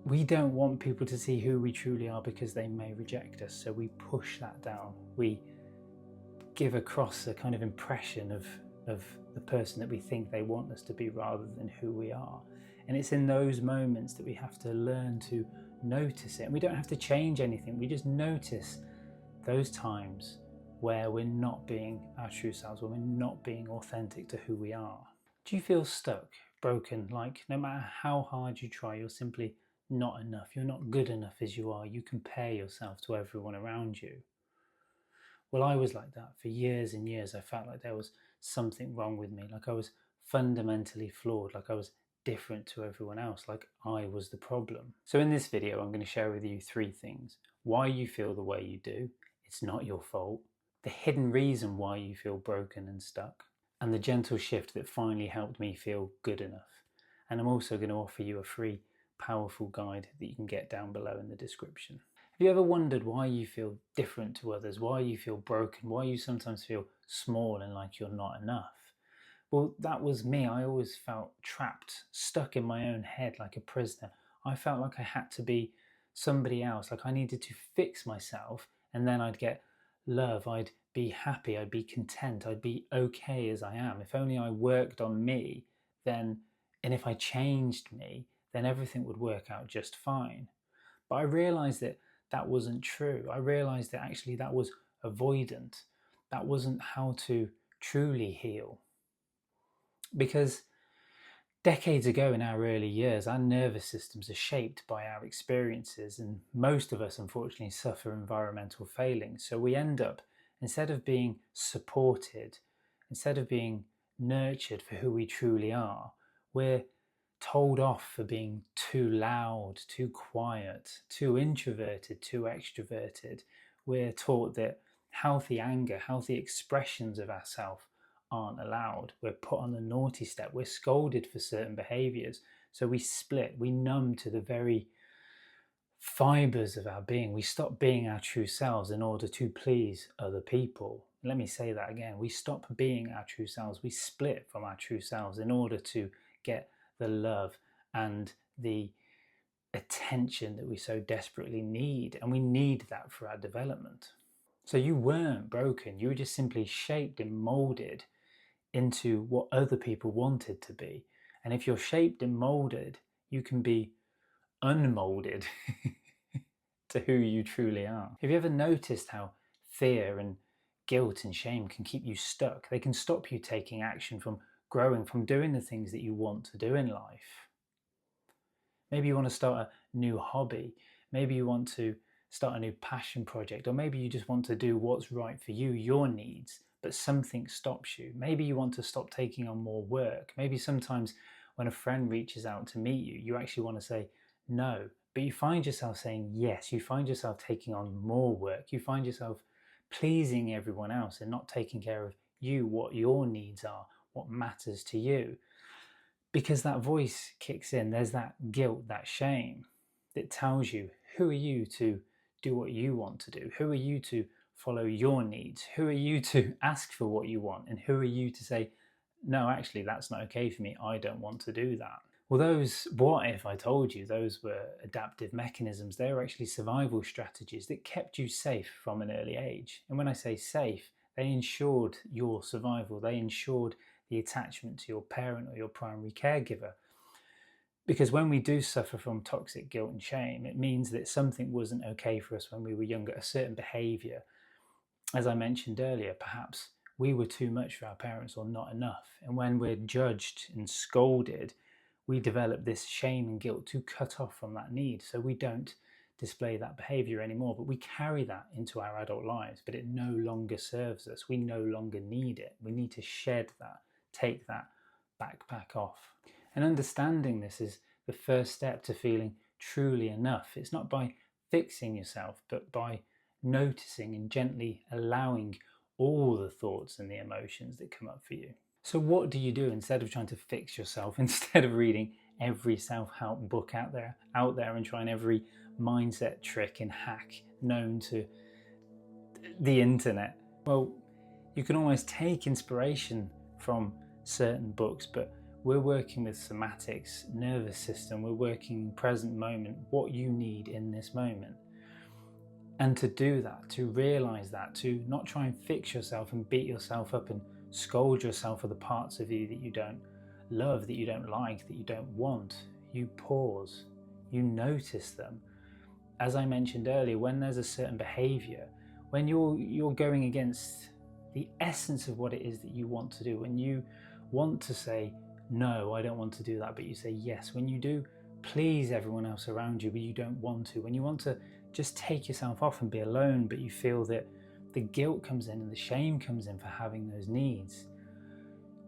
we don't want people to see who we truly are because they may reject us. So we push that down. We give across a kind of impression of the person that we think they want us to be rather than who we are. And it's in those moments that we have to learn to notice it. And we don't have to change anything. We just notice those times where we're not being our true selves, where we're not being authentic to who we are. Do you feel stuck, broken, like no matter how hard you try, you're simply not enough? You're not good enough as you are. You compare yourself to everyone around you. Well, I was like that for years and years. I felt like there was something wrong with me, like I was fundamentally flawed, like I was different to everyone else, like I was the problem. So in this video, I'm going to share with you 3 things. Why you feel the way you do, it's not your fault. The hidden reason why you feel broken and stuck. And the gentle shift that finally helped me feel good enough. And I'm also going to offer you a free, powerful guide that you can get down below in the description. Have you ever wondered why you feel different to others, why you feel broken, why you sometimes feel small and like you're not enough? Well, that was me. I always felt trapped, stuck in my own head like a prisoner. I felt like I had to be somebody else, like I needed to fix myself and then I'd get love, I'd be happy, I'd be content, I'd be okay as I am. If only I worked on me, then, and if I changed me, then everything would work out just fine. But I realized that that wasn't true. I realized that actually that was avoidant. That wasn't how to truly heal. Because decades ago in our early years, our nervous systems are shaped by our experiences, and most of us unfortunately suffer environmental failings. So we end up, instead of being supported, instead of being nurtured for who we truly are, we're told off for being too loud, too quiet, too introverted, too extroverted. We're taught that healthy anger, healthy expressions of ourselves aren't allowed. We're put on the naughty step. We're scolded for certain behaviors. So we split, we numb to the very fibers of our being. We stop being our true selves in order to please other people. Let me say that again. We stop being our true selves. We split from our true selves in order to get the love and the attention that we so desperately need. And we need that for our development. So you weren't broken. You were just simply shaped and molded into what other people wanted to be. And if you're shaped and molded, you can be unmolded to who you truly are. Have you ever noticed how fear and guilt and shame can keep you stuck? They can stop you taking action, from growing, from doing the things that you want to do in life. Maybe you want to start a new hobby. Maybe you want to start a new passion project, or maybe you just want to do what's right for you, your needs, but something stops you. Maybe you want to stop taking on more work. Maybe sometimes when a friend reaches out to meet you, you actually want to say no, but you find yourself saying yes. You find yourself taking on more work. You find yourself pleasing everyone else and not taking care of you, what your needs are, what matters to you. Because that voice kicks in. There's that guilt, that shame that tells you, who are you to do what you want to do? Who are you to follow your needs? Who are you to ask for what you want? And who are you to say, no, actually, that's not okay for me. I don't want to do that. Well, those what if I told you, those were adaptive mechanisms. They were actually survival strategies that kept you safe from an early age. And when I say safe, they ensured your survival. They ensured the attachment to your parent or your primary caregiver. Because when we do suffer from toxic guilt and shame, it means that something wasn't okay for us when we were younger, a certain behavior. As I mentioned earlier, perhaps we were too much for our parents or not enough. And when we're judged and scolded, we develop this shame and guilt to cut off from that need. So we don't display that behavior anymore, but we carry that into our adult lives, but it no longer serves us. We no longer need it. We need to shed that, take that backpack off. And understanding this is the first step to feeling truly enough. It's not by fixing yourself, but by noticing and gently allowing all the thoughts and the emotions that come up for you. So what do you do instead of trying to fix yourself, instead of reading every self-help book out there and trying every mindset trick and hack known to the internet? Well, you can almost take inspiration from certain books, but we're working with somatics, nervous system, we're working present moment, what you need in this moment. And to do that, to realize that, to not try and fix yourself and beat yourself up and scold yourself for the parts of you that you don't love, that you don't like, that you don't want. You pause, you notice them. As I mentioned earlier, when there's a certain behavior, when you're going against the essence of what it is that you want to do, when you want to say, no, I don't want to do that, but you say yes, when you do please everyone else around you, but you don't want to, when you want to just take yourself off and be alone, but you feel that the guilt comes in and the shame comes in for having those needs,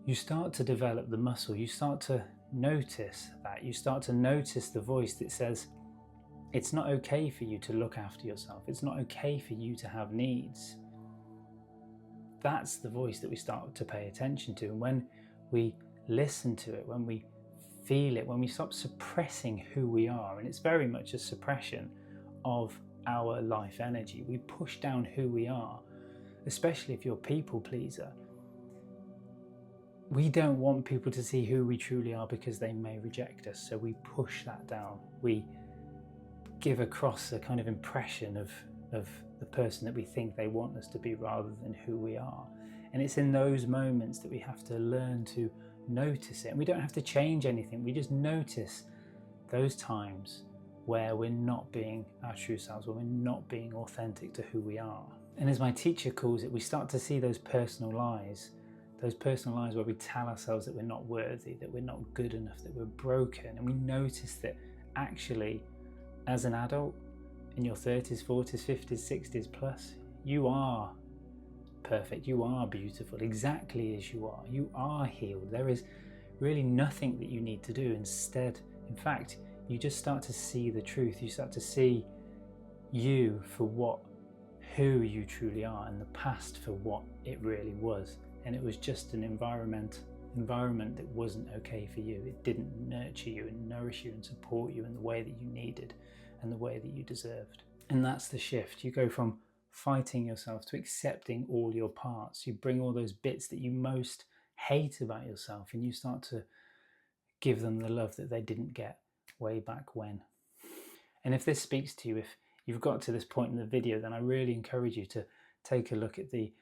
you start to develop the muscle, you start to notice that, you start to notice the voice that says, it's not okay for you to look after yourself, it's not okay for you to have needs. That's the voice that we start to pay attention to. And when we listen to it, when we feel it, when we stop suppressing who we are, and it's very much a suppression of our life energy, we push down who we are, especially if you're a people pleaser. We don't want people to see who we truly are because they may reject us, so we push that down. We give across a kind of impression of the person that we think they want us to be rather than who we are. And it's in those moments that we have to learn to notice it. And we don't have to change anything, we just notice those times where we're not being our true selves, where we're not being authentic to who we are. And as my teacher calls it, we start to see those personal lies where we tell ourselves that we're not worthy, that we're not good enough, that we're broken. And we notice that actually, as an adult, in your 30s, 40s, 50s, 60s plus, you are perfect, you are beautiful, exactly as you are. You are healed. There is really nothing that you need to do. Instead, in fact, you just start to see the truth. You start to see you for who you truly are, and the past for what it really was. And it was just an environment that wasn't okay for you. It didn't nurture you and nourish you and support you in the way that you needed and the way that you deserved. And that's the shift. You go from fighting yourself to accepting all your parts. You bring all those bits that you most hate about yourself and you start to give them the love that they didn't get way back when. And if this speaks to you, if you've got to this point in the video, then I really encourage you to take a look at the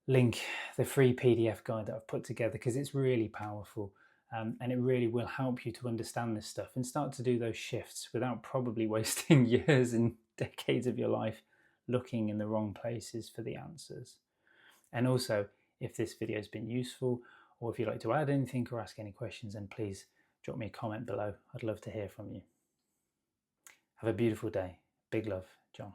link, the free PDF guide that I've put together, because it's really powerful. And it really will help you to understand this stuff and start to do those shifts without probably wasting years and decades of your life looking in the wrong places for the answers. And also, if this video has been useful, or if you'd like to add anything or ask any questions, then please drop me a comment below. I'd love to hear from you. Have a beautiful day. Big love, John.